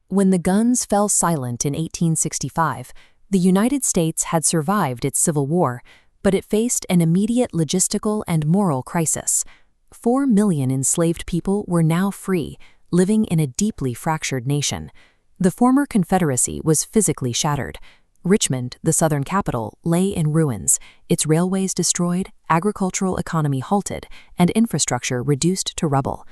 When the guns fell silent in 1865, the United States had survived its Civil War, but it faced an immediate logistical and moral crisis. 4 million enslaved people were now free, living in a deeply fractured nation. The former Confederacy was physically shattered. Richmond, the Southern capital, lay in ruins, its railways destroyed, agricultural economy halted, and infrastructure reduced to rubble.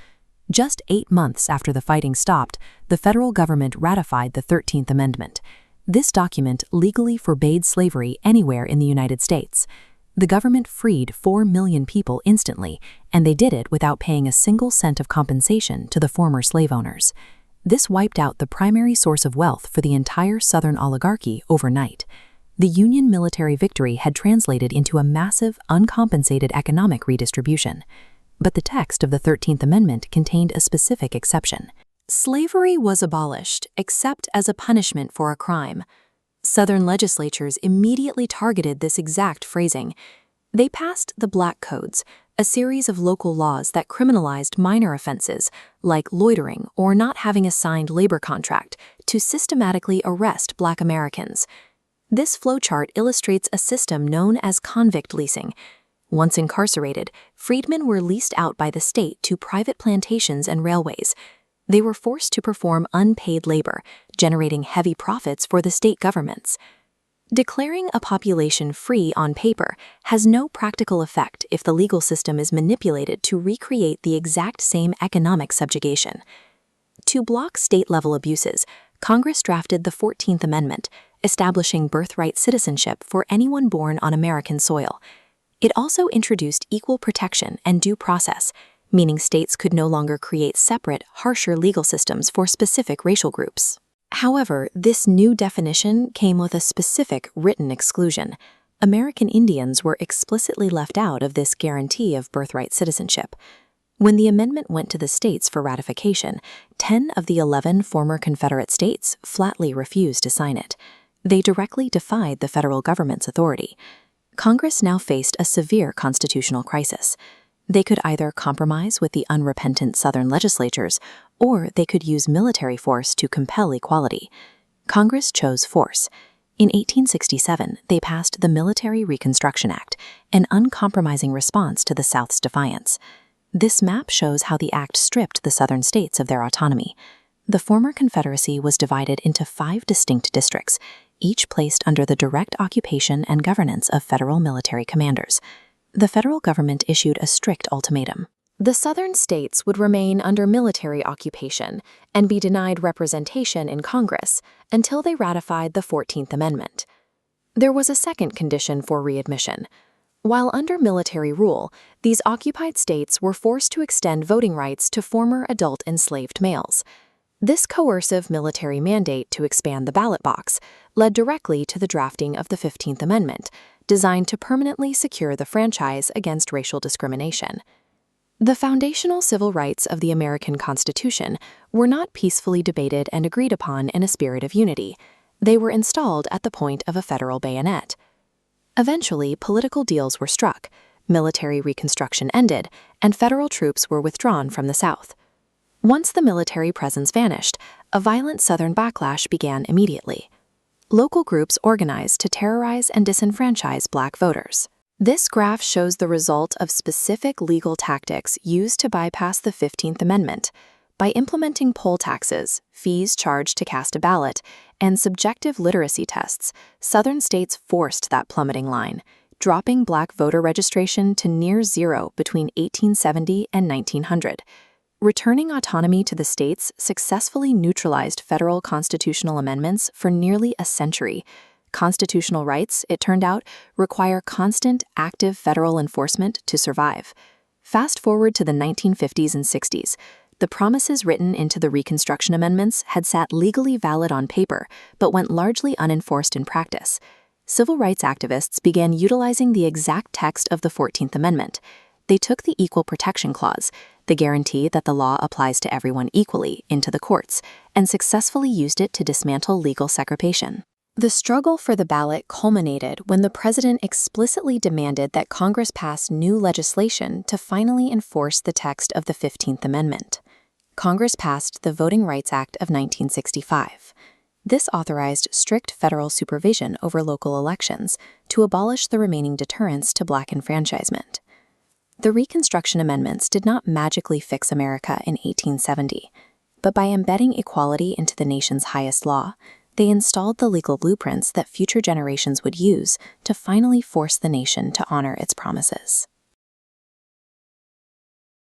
Just 8 months after the fighting stopped, the federal government ratified the 13th Amendment. This document legally forbade slavery anywhere in the United States. The government freed 4 million people instantly, and they did it without paying a single cent of compensation to the former slave owners. This wiped out the primary source of wealth for the entire Southern oligarchy overnight. The Union military victory had translated into a massive, uncompensated economic redistribution. But the text of the 13th Amendment contained a specific exception. Slavery was abolished, except as a punishment for a crime. Southern legislatures immediately targeted this exact phrasing. They passed the Black Codes, a series of local laws that criminalized minor offenses, like loitering or not having a signed labor contract, to systematically arrest Black Americans. This flowchart illustrates a system known as convict leasing. Once incarcerated, freedmen were leased out by the state to private plantations and railways. They were forced to perform unpaid labor, generating heavy profits for the state governments. Declaring a population free on paper has no practical effect if the legal system is manipulated to recreate the exact same economic subjugation. To block state-level abuses, Congress drafted the 14th Amendment, establishing birthright citizenship for anyone born on American soil. It also introduced equal protection and due process, meaning states could no longer create separate, harsher legal systems for specific racial groups. However, this new definition came with a specific written exclusion. American Indians were explicitly left out of this guarantee of birthright citizenship. When the amendment went to the states for ratification, 10 of the 11 former Confederate states flatly refused to sign it. They directly defied the federal government's authority. Congress now faced a severe constitutional crisis. They could either compromise with the unrepentant Southern legislatures, or they could use military force to compel equality. Congress chose force. In 1867, they passed the Military Reconstruction Act, an uncompromising response to the South's defiance. This map shows how the act stripped the Southern states of their autonomy. The former Confederacy was divided into 5 distinct districts, each placed under the direct occupation and governance of federal military commanders. The federal government issued a strict ultimatum. The Southern states would remain under military occupation and be denied representation in Congress until they ratified the 14th Amendment. There was a second condition for readmission. While under military rule, these occupied states were forced to extend voting rights to former adult enslaved males. This coercive military mandate to expand the ballot box led directly to the drafting of the 15th Amendment, designed to permanently secure the franchise against racial discrimination. The foundational civil rights of the American Constitution were not peacefully debated and agreed upon in a spirit of unity. They were installed at the point of a federal bayonet. Eventually, political deals were struck, military reconstruction ended, and federal troops were withdrawn from the South. Once the military presence vanished, a violent Southern backlash began immediately. Local groups organized to terrorize and disenfranchise Black voters. This graph shows the result of specific legal tactics used to bypass the 15th Amendment. By implementing poll taxes, fees charged to cast a ballot, and subjective literacy tests, Southern states forced that plummeting line, dropping Black voter registration to near zero between 1870 and 1900. Returning autonomy to the states successfully neutralized federal constitutional amendments for nearly a century. Constitutional rights, it turned out, require constant, active federal enforcement to survive. Fast forward to the 1950s and 60s. The promises written into the Reconstruction Amendments had sat legally valid on paper, but went largely unenforced in practice. Civil rights activists began utilizing the exact text of the 14th Amendment. They took the Equal Protection Clause, the guarantee that the law applies to everyone equally, into the courts, and successfully used it to dismantle legal segregation. The struggle for the ballot culminated when the president explicitly demanded that Congress pass new legislation to finally enforce the text of the 15th Amendment. Congress passed the Voting Rights Act of 1965. This authorized strict federal supervision over local elections to abolish the remaining deterrents to Black enfranchisement. The Reconstruction Amendments did not magically fix America in 1870, but by embedding equality into the nation's highest law, they installed the legal blueprints that future generations would use to finally force the nation to honor its promises.